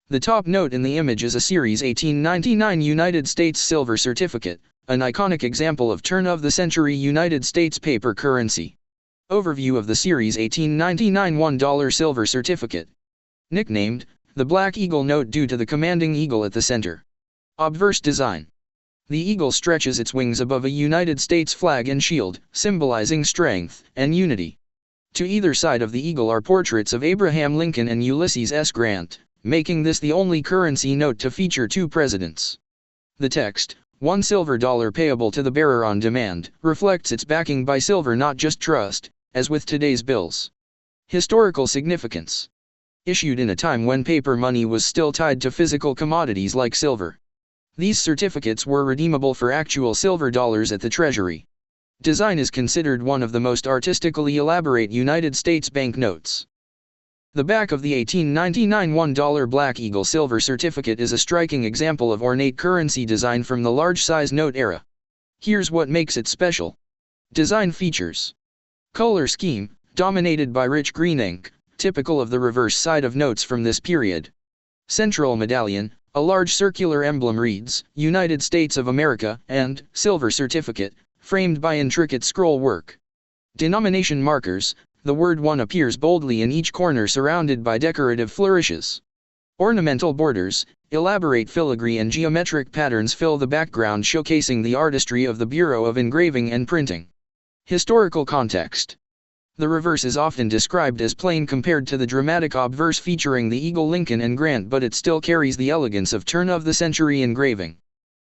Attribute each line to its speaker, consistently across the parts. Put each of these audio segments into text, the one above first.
Speaker 1: The top note in the image is a Series 1899 United States silver certificate, an iconic example of turn-of-the-century United States paper currency. Overview of the Series 1899 $1 silver certificate. Nicknamed, the Black Eagle note due to the commanding eagle at the center. Obverse design. The eagle stretches its wings above a United States flag and shield, symbolizing strength and unity. To either side of the eagle are portraits of Abraham Lincoln and Ulysses S. Grant, making this the only currency note to feature two presidents. The text, $1 silver payable to the bearer on demand, reflects its backing by silver, not just trust, as with today's bills. Historical significance. Issued in a time when paper money was still tied to physical commodities like silver. These certificates were redeemable for actual silver dollars at the Treasury. Design is considered one of the most artistically elaborate United States banknotes. The back of the 1899 $1 Black Eagle silver certificate is a striking example of ornate currency design from the large-size note era. Here's what makes it special. Design features. Color scheme, dominated by rich green ink, typical of the reverse side of notes from this period. Central medallion, a large circular emblem reads, United States of America, and silver certificate, framed by intricate scroll work. Denomination markers, the word 1 appears boldly in each corner surrounded by decorative flourishes. Ornamental borders, elaborate filigree and geometric patterns fill the background, showcasing the artistry of the Bureau of Engraving and Printing. Historical context. The reverse is often described as plain compared to the dramatic obverse featuring the eagle Lincoln and Grant, but it still carries the elegance of turn-of-the-century engraving.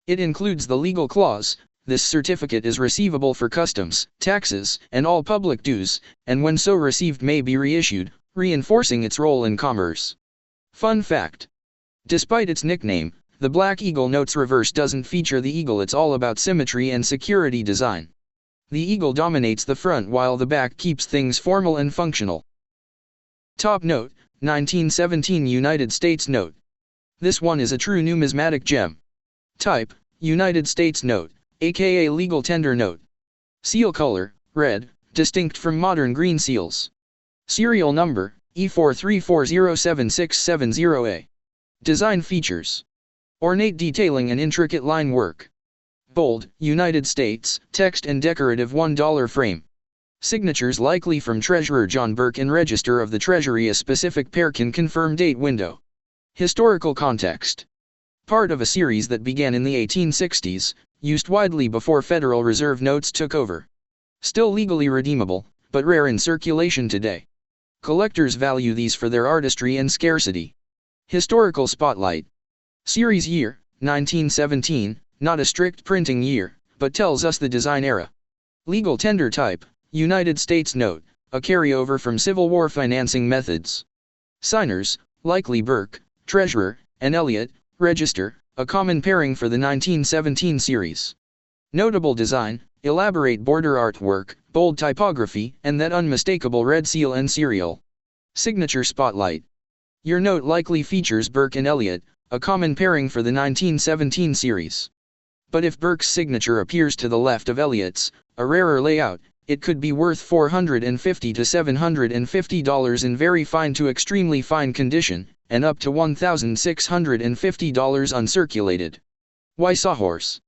Speaker 1: It includes the legal clause, this certificate is receivable for customs, taxes, and all public dues, and when so received may be reissued, reinforcing its role in commerce. Fun fact. Despite its nickname, the Black Eagle note's reverse doesn't feature the eagle. It's all about symmetry and security design. The eagle dominates the front while the back keeps things formal and functional. Top note, 1917 United States note. This one is a true numismatic gem. Type, United States note, aka legal tender note. Seal color, red, distinct from modern green seals. Serial number, E434076770A. Design features. Ornate detailing and intricate line work. Bold, United States, text and decorative $1 frame. Signatures likely from Treasurer John Burke and Register of the Treasury. A specific pair can confirm date window. Historical context. Part of a series that began in the 1860s, used widely before Federal Reserve notes took over. Still legally redeemable, but rare in circulation today. Collectors value these for their artistry and scarcity. Historical spotlight. Series year, 1917. Not a strict printing year, but tells us the design era. Legal tender type, United States note, a carryover from Civil War financing methods. Signers, likely Burke, Treasurer, and Elliott, Register, a common pairing for the 1917 series. Notable design, elaborate border artwork, bold typography, and that unmistakable red seal and serial. Signature spotlight. Your note likely features Burke and Elliott, a common pairing for the 1917 series. But if Burke's signature appears to the left of Elliott's, a rarer layout, it could be worth $450 to $750 in very fine to extremely fine condition, and up to $1,650 uncirculated. Why Sawhorse?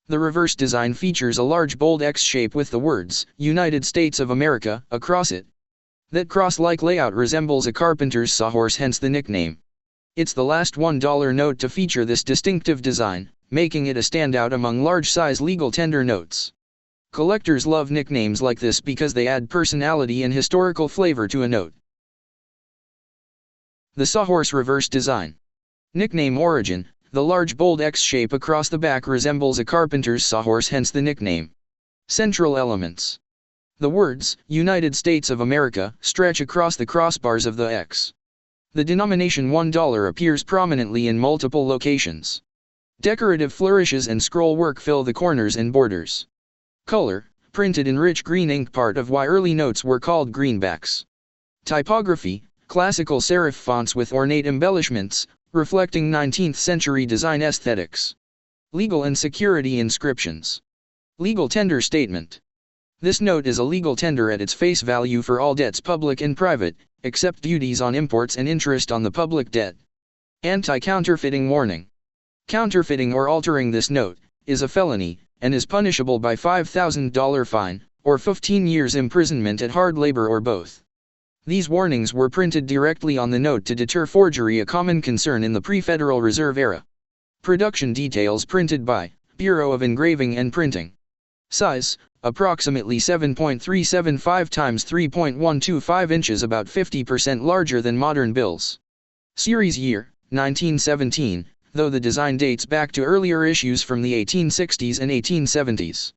Speaker 1: The reverse design features a large bold X shape with the words, United States of America, across it. That cross-like layout resembles a carpenter's sawhorse, hence the nickname. It's the last $1 note to feature this distinctive design, making it a standout among large-size legal tender notes. Collectors love nicknames like this because they add personality and historical flavor to a note. The Sawhorse reverse design. Nickname origin, the large bold X shape across the back resembles a carpenter's sawhorse, hence the nickname. Central elements. The words, United States of America, stretch across the crossbars of the X. The denomination $1 appears prominently in multiple locations. Decorative flourishes and scroll work fill the corners and borders. Color, printed in rich green ink, part of why early notes were called greenbacks. Typography, classical serif fonts with ornate embellishments, reflecting 19th century design aesthetics. Legal and security inscriptions. Legal tender statement. This note is a legal tender at its face value for all debts, public and private, except duties on imports and interest on the public debt. Anti-counterfeiting warning. Counterfeiting or altering this note is a felony and is punishable by $5,000 fine or 15 years imprisonment at hard labor or both. These warnings were printed directly on the note to deter forgery, a common concern in the pre-Federal Reserve era. Production details printed by Bureau of Engraving and Printing. Size, approximately 7.375 times 3.125 inches, about 50% larger than modern bills. Series year, 1917, though the design dates back to earlier issues from the 1860s and 1870s.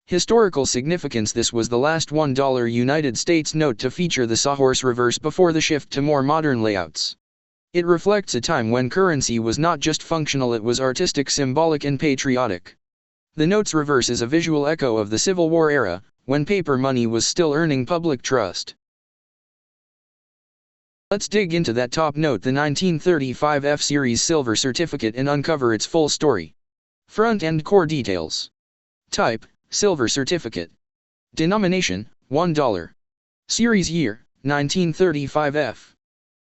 Speaker 1: Historical significance: this was the last $1 United States note to feature the sawhorse reverse before the shift to more modern layouts. It reflects a time when currency was not just functional, it was artistic, symbolic, and patriotic. The note's reverse is a visual echo of the Civil War era, when paper money was still earning public trust. Let's dig into that top note, the 1935 F Series silver certificate, and uncover its full story. Front and core details. Type: silver certificate. Denomination: $1. Series year: 1935 F.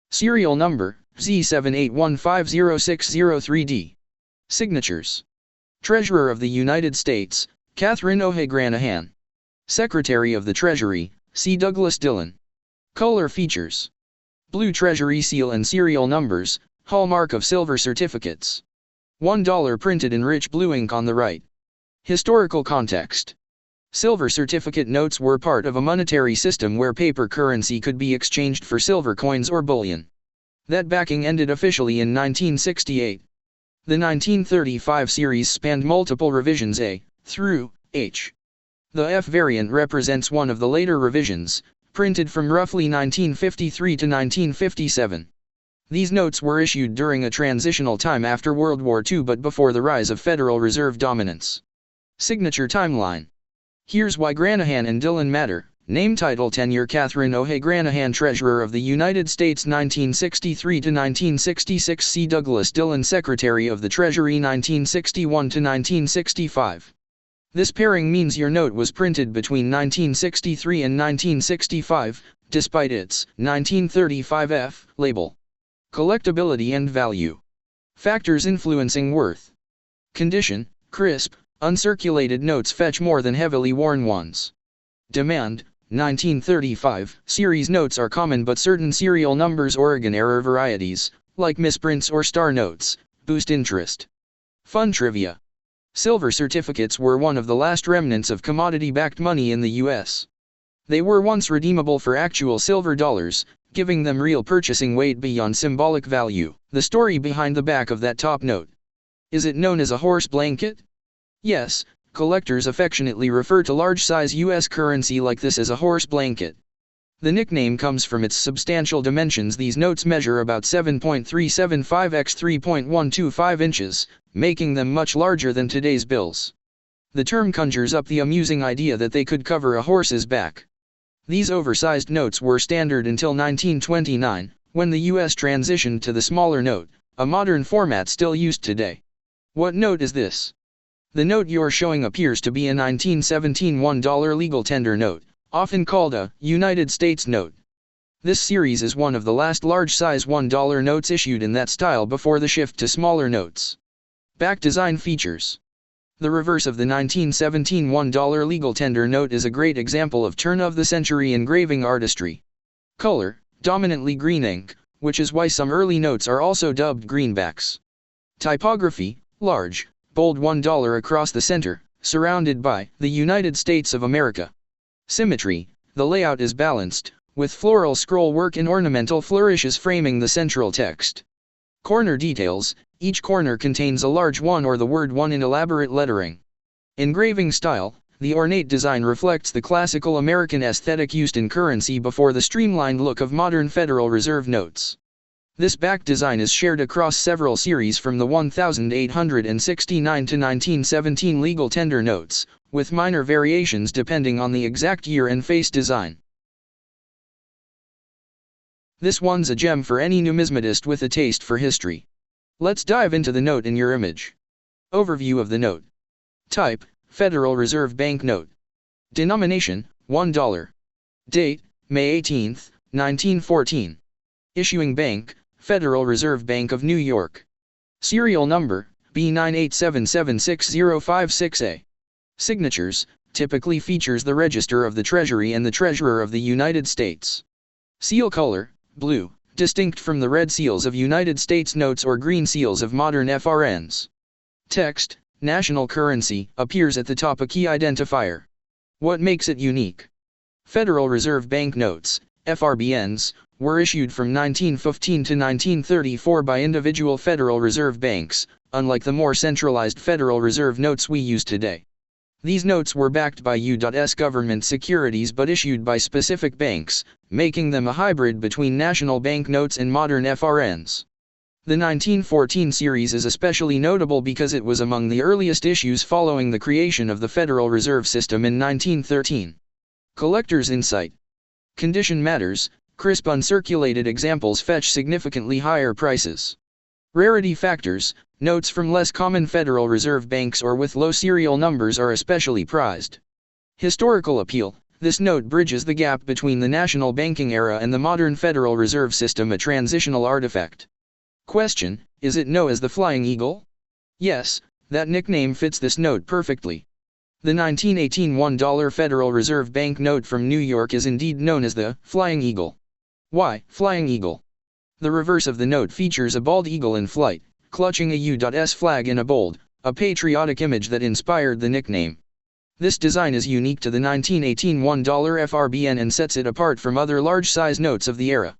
Speaker 1: Serial number: Z78150603D. Signatures: Treasurer of the United States, Catherine O. Granahan. Secretary of the Treasury, C. Douglas Dillon. Color features: blue Treasury seal and serial numbers, hallmark of silver certificates. $1 printed in rich blue ink on the right. Historical context: silver certificate notes were part of a monetary system where paper currency could be exchanged for silver coins or bullion. That backing ended officially in 1968. The 1935 series spanned multiple revisions A through H. The F variant represents one of the later revisions, printed from roughly 1953 to 1957. These notes were issued during a transitional time after World War II but before the rise of Federal Reserve dominance. Signature timeline. Here's why Granahan and Dillon matter. Name, title, tenure: Catherine O. Granahan, Treasurer of the United States 1963 to 1966. C. Douglas Dillon, Secretary of the Treasury 1961 to 1965. This pairing means your note was printed between 1963 and 1965, despite its 1935 F label. Collectability and value. Factors influencing worth. Condition: crisp, uncirculated notes fetch more than heavily worn ones. Demand: 1935 series notes are common, but certain serial numbers, Oregon error varieties, like misprints or star notes, boost interest. Fun trivia: silver certificates were one of the last remnants of commodity-backed money in the U.S. They were once redeemable for actual silver dollars, giving them real purchasing weight beyond symbolic value. The story behind the back of that top note. Is it known as a horse blanket? Yes, collectors affectionately refer to large-size U.S. currency like this as a horse blanket. The nickname comes from its substantial dimensions. These notes measure about 7.375 x 3.125 inches, making them much larger than today's bills. The term conjures up the amusing idea that they could cover a horse's back. These oversized notes were standard until 1929, when the U.S. transitioned to the smaller note, a modern format still used today. What note is this? The note you're showing appears to be a 1917 $1 legal tender note, often called a United States note. This series is one of the last large-size $1 notes issued in that style before the shift to smaller notes. Back design features. The reverse of the 1917 $1 legal tender note is a great example of turn-of-the-century engraving artistry. Color: dominantly green ink, which is why some early notes are also dubbed greenbacks. Typography: large, bold $1 across the center, surrounded by the United States of America. Symmetry: the layout is balanced, with floral scroll work and ornamental flourishes framing the central text. Corner details: each corner contains a large 1 or the word 1 in elaborate lettering. Engraving style: the ornate design reflects the classical American aesthetic used in currency before the streamlined look of modern Federal Reserve notes. This back design is shared across several series from the 1869 to 1917 legal tender notes, with minor variations depending on the exact year and face design. This one's a gem for any numismatist with a taste for history. Let's dive into the note in your image. Overview of the note. Type: Federal Reserve Bank Note. Denomination: $1. Date: May 18, 1914. Issuing bank: Federal Reserve Bank of New York. Serial number, B987766056A. Signatures, typically features the Register of the Treasury and the Treasurer of the United States. Seal color, blue, distinct from the red seals of United States notes or green seals of modern FRNs. Text, national currency, appears at the top, a key identifier. What makes it unique? Federal Reserve Bank notes, FRBNs, were issued from 1915 to 1934 by individual Federal Reserve banks, unlike the more centralized Federal Reserve notes we use today. These notes were backed by U.S. government securities but issued by specific banks, making them a hybrid between national bank notes and modern FRNs. The 1914 series is especially notable because it was among the earliest issues following the creation of the Federal Reserve System in 1913. Collector's insight. Condition matters. Crisp uncirculated examples fetch significantly higher prices. Rarity factors. Notes from less common Federal Reserve banks or with low serial numbers are especially prized. Historical appeal. This note bridges the gap between the national banking era and the modern Federal Reserve System, a transitional artifact. Question, is it known as the Flying Eagle? Yes, that nickname fits this note perfectly. The 1918 $1 Federal Reserve Bank note from New York is indeed known as the Flying Eagle. Why, Flying Eagle? The reverse of the note features a bald eagle in flight, clutching a U.S. flag in a bold, a patriotic image that inspired the nickname. This design is unique to the 1918 $1 FRBN and sets it apart from other large-size notes of the era.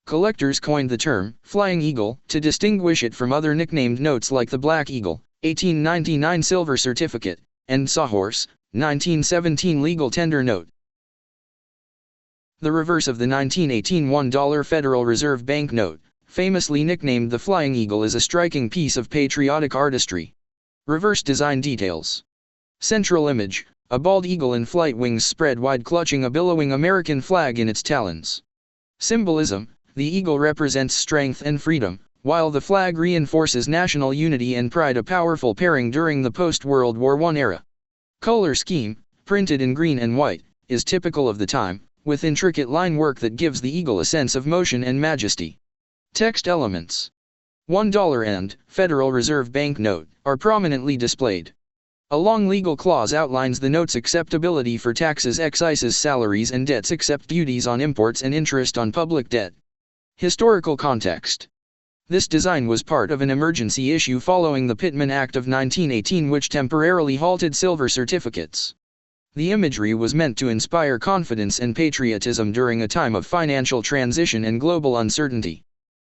Speaker 1: Collectors coined the term, Flying Eagle, to distinguish it from other nicknamed notes like the Black Eagle, 1899 Silver Certificate, and Sawhorse, 1917 Legal Tender Note. The reverse of the 1918 $1 Federal Reserve Bank note, famously nicknamed the Flying Eagle, is a striking piece of patriotic artistry. Reverse design details. Central image, a bald eagle in flight, wings spread wide, clutching a billowing American flag in its talons. Symbolism, the eagle represents strength and freedom, while the flag reinforces national unity and pride, a powerful pairing during the post-World War I era. Color scheme, printed in green and white, is typical of the time, with intricate line work that gives the eagle a sense of motion and majesty. Text elements. $1 and Federal Reserve Bank note are prominently displayed. A long legal clause outlines the note's acceptability for taxes, excises, salaries and debts, except duties on imports and interest on public debt. Historical context. This design was part of an emergency issue following the Pittman Act of 1918, which temporarily halted silver certificates. The imagery was meant to inspire confidence and patriotism during a time of financial transition and global uncertainty.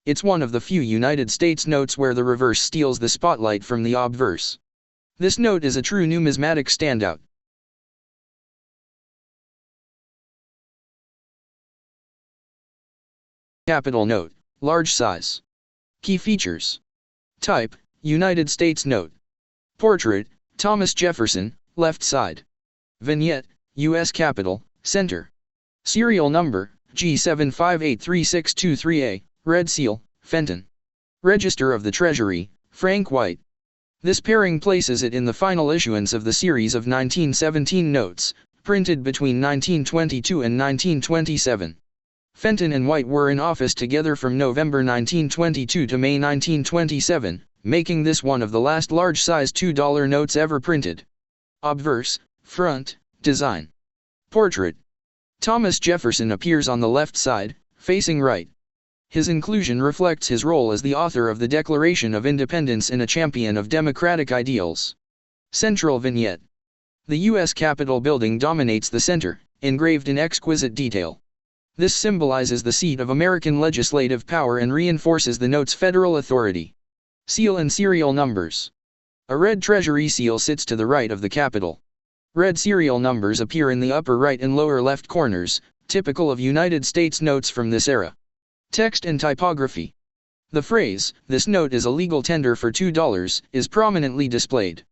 Speaker 1: It's one of the few United States notes where the reverse steals the spotlight from the obverse. This note is a true numismatic standout. Capital note, large size. Key features. Type, United States note. Portrait, Thomas Jefferson, left side. Vignette, U.S. Capitol, center. Serial number, G7583623A, red seal, Fenton. Register of the Treasury, Frank White. This pairing places it in the final issuance of the series of 1917 notes, printed between 1922 and 1927. Fenton and White were in office together from November 1922 to May 1927, making this one of the last large-size $2 notes ever printed. Obverse, front, design. Portrait. Thomas Jefferson appears on the left side, facing right. His inclusion reflects his role as the author of the Declaration of Independence and a champion of democratic ideals. Central vignette. The U.S. Capitol building dominates the center, engraved in exquisite detail. This symbolizes the seat of American legislative power and reinforces the note's federal authority. Seal and serial numbers. A red Treasury seal sits to the right of the Capitol. Red serial numbers appear in the upper right and lower left corners, typical of United States notes from this era. Text and typography. The phrase, "This note is a legal tender for $2, is prominently displayed.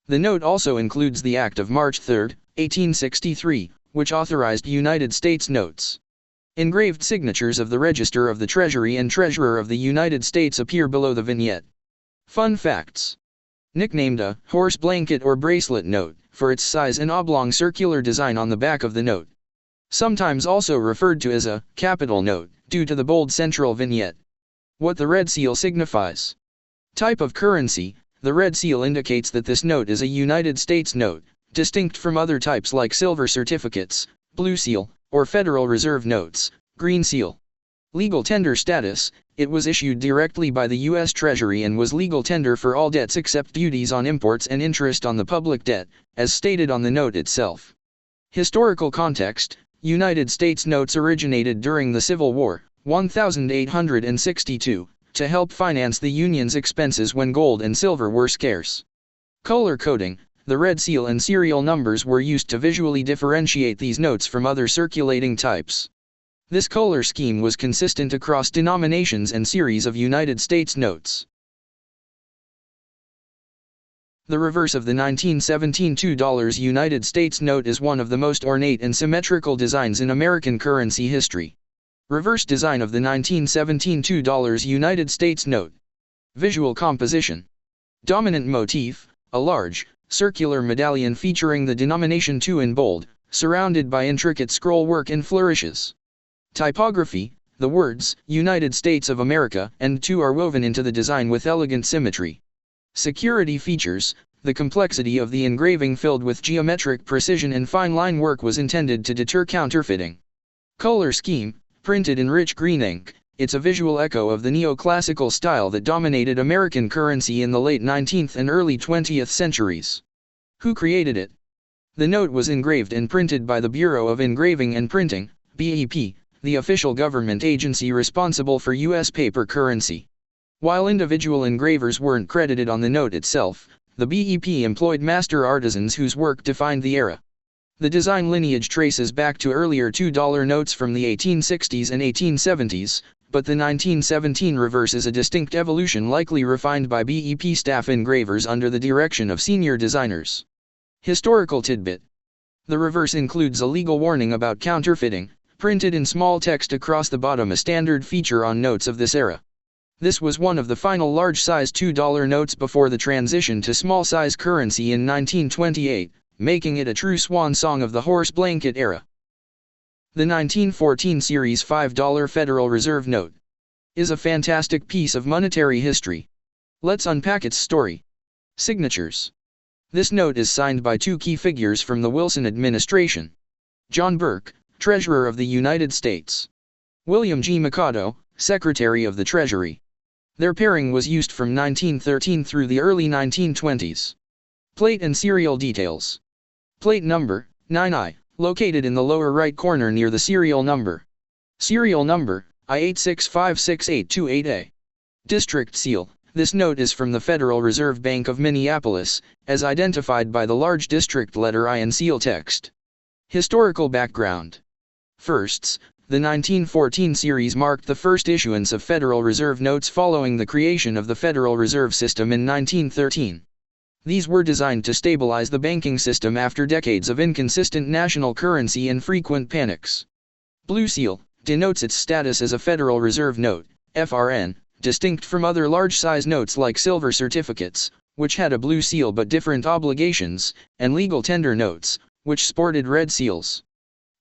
Speaker 1: The note also includes the Act of March 3, 1863, which authorized United States notes. Engraved signatures of the Register of the Treasury and Treasurer of the United States appear below the vignette. Fun facts. Nicknamed a horse blanket or bracelet note, for its size and oblong circular design on the back of the note. Sometimes also referred to as a capital note, due to the bold central vignette. What the red seal signifies. Type of currency. The red seal indicates that this note is a United States note, distinct from other types like silver certificates, blue seal, or Federal Reserve notes, green seal. Legal tender status. It was issued directly by the U.S. Treasury and was legal tender for all debts except duties on imports and interest on the public debt, as stated on the note itself. Historical context. United States notes originated during the Civil War, 1862, to help finance the Union's expenses when gold and silver were scarce. Color coding. The red seal and serial numbers were used to visually differentiate these notes from other circulating types. This color scheme was consistent across denominations and series of United States notes. The reverse of the 1917 $2 United States note is one of the most ornate and symmetrical designs in American currency history. Reverse design of the 1917 $2 United States note. Visual composition. Dominant motif, a large, circular medallion featuring the denomination 2 in bold, surrounded by intricate scroll work and flourishes. Typography. The words, United States of America, and 2 are woven into the design with elegant symmetry. Security features. The complexity of the engraving filled with geometric precision and fine line work was intended to deter counterfeiting. Color scheme. Printed in rich green ink, it's a visual echo of the neoclassical style that dominated American currency in the late 19th and early 20th centuries. Who created it? The note was engraved and printed by the Bureau of Engraving and Printing, BEP, the official government agency responsible for U.S. paper currency. While individual engravers weren't credited on the note itself, the BEP employed master artisans whose work defined the era. The design lineage traces back to earlier $2 notes from the 1860s and 1870s, but the 1917 reverse is a distinct evolution likely refined by BEP staff engravers under the direction of senior designers. Historical tidbit. The reverse includes a legal warning about counterfeiting, printed in small text across the bottom, a standard feature on notes of this era. This was one of the final large-size $2 notes before the transition to small-size currency in 1928, making it a true swan song of the horse blanket era. The 1914 Series $5 Federal Reserve Note is a fantastic piece of monetary history. Let's unpack its story. Signatures. This note is signed by 2 key figures from the Wilson administration. John Burke, Treasurer of the United States. William G. Mikado, Secretary of the Treasury. Their pairing was used from 1913 through the early 1920s. Plate and serial details. Plate number, 9I, located in the lower right corner near the serial number. Serial number, I86568228A. District seal. This note is from the Federal Reserve Bank of Minneapolis, as identified by the large district letter I in seal text. Historical background. Firsts. The 1914 series marked the first issuance of Federal Reserve notes following the creation of the Federal Reserve System in 1913. These were designed to stabilize the banking system after decades of inconsistent national currency and frequent panics. Blue seal denotes its status as a Federal Reserve note, FRN, distinct from other large-size notes like silver certificates, which had a blue seal but different obligations, and legal tender notes, which sported red seals.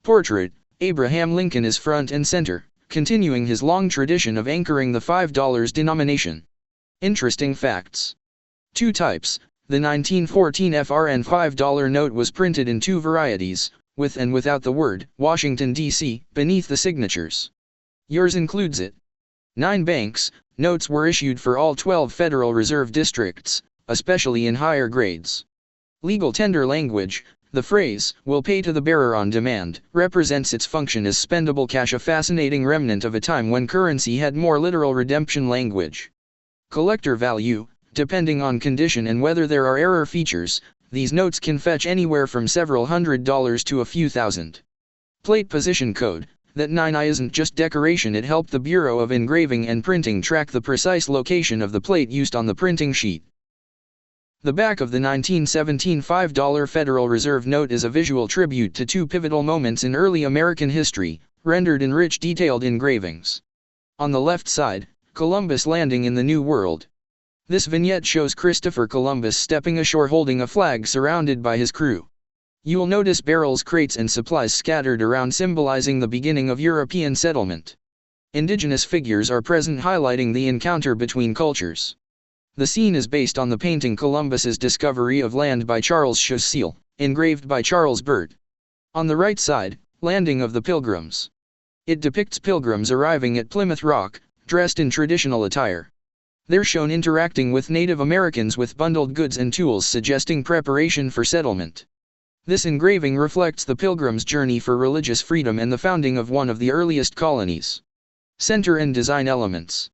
Speaker 1: Portrait. Abraham Lincoln is front and center, continuing his long tradition of anchoring the $5 denomination. Interesting facts. 2 types. The 1914 FRN $5 note was printed in 2 varieties, with and without the word Washington, D.C. beneath the signatures. Yours includes it. 9 banks. Notes were issued for all 12 Federal Reserve districts, especially in higher grades. Legal tender language. The phrase, "will pay to the bearer on demand," represents its function as spendable cash, a fascinating remnant of a time when currency had more literal redemption language. Collector value. Depending on condition and whether there are error features, these notes can fetch anywhere from several $100s to a few thousand. Plate position code. That 9I isn't just decoration, it helped the Bureau of Engraving and Printing track the precise location of the plate used on the printing sheet. The back of the 1917 $5 Federal Reserve note is a visual tribute to 2 pivotal moments in early American history, rendered in rich detailed engravings. On the left side, Columbus landing in the New World. This vignette shows Christopher Columbus stepping ashore holding a flag surrounded by his crew. You'll notice barrels, crates and supplies scattered around, symbolizing the beginning of European settlement. Indigenous figures are present, highlighting the encounter between cultures. The scene is based on the painting Columbus's Discovery of Land by Charles Choisseul, engraved by Charles Burt. On the right side, Landing of the Pilgrims. It depicts pilgrims arriving at Plymouth Rock, dressed in traditional attire. They're shown interacting with Native Americans with bundled goods and tools, suggesting preparation for settlement. This engraving reflects the Pilgrims' journey for religious freedom and the founding of one of the earliest colonies. Center and design elements.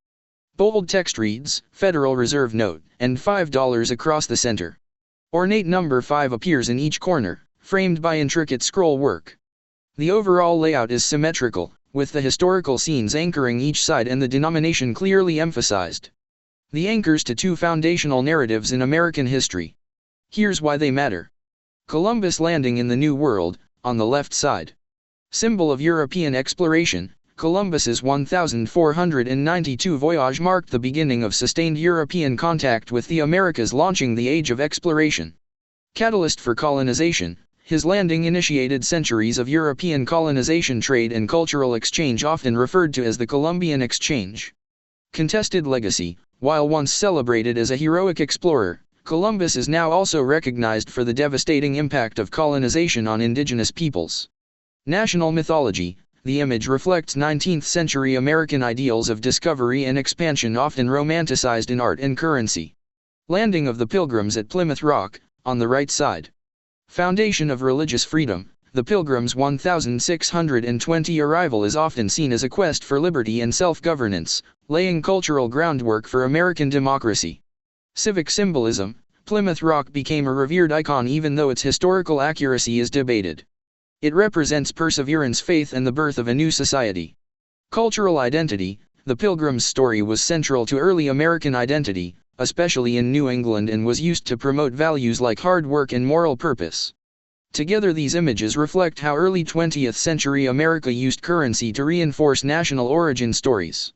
Speaker 1: Bold text reads, Federal Reserve Note, and $5 across the center. Ornate number 5 appears in each corner, framed by intricate scroll work. The overall layout is symmetrical, with the historical scenes anchoring each side and the denomination clearly emphasized. The anchors to two foundational narratives in American history. Here's why they matter. Columbus landing in the New World, on the left side. Symbol of European exploration, Columbus's 1492 voyage marked the beginning of sustained European contact with the Americas, launching the Age of Exploration. Catalyst for colonization, his landing initiated centuries of European colonization, trade and cultural exchange, often referred to as the Columbian Exchange. Contested legacy. While once celebrated as a heroic explorer, Columbus is now also recognized for the devastating impact of colonization on indigenous peoples. National mythology. The image reflects 19th-century American ideals of discovery and expansion, often romanticized in art and currency. Landing of the Pilgrims at Plymouth Rock, on the right side. Foundation of religious freedom. The Pilgrims' 1620 arrival is often seen as a quest for liberty and self-governance, laying cultural groundwork for American democracy. Civic symbolism. Plymouth Rock became a revered icon even though its historical accuracy is debated. It represents perseverance, faith, and the birth of a new society. Cultural identity. The Pilgrims' story was central to early American identity, especially in New England, and was used to promote values like hard work and moral purpose. Together, these images reflect how early 20th century America used currency to reinforce national origin stories.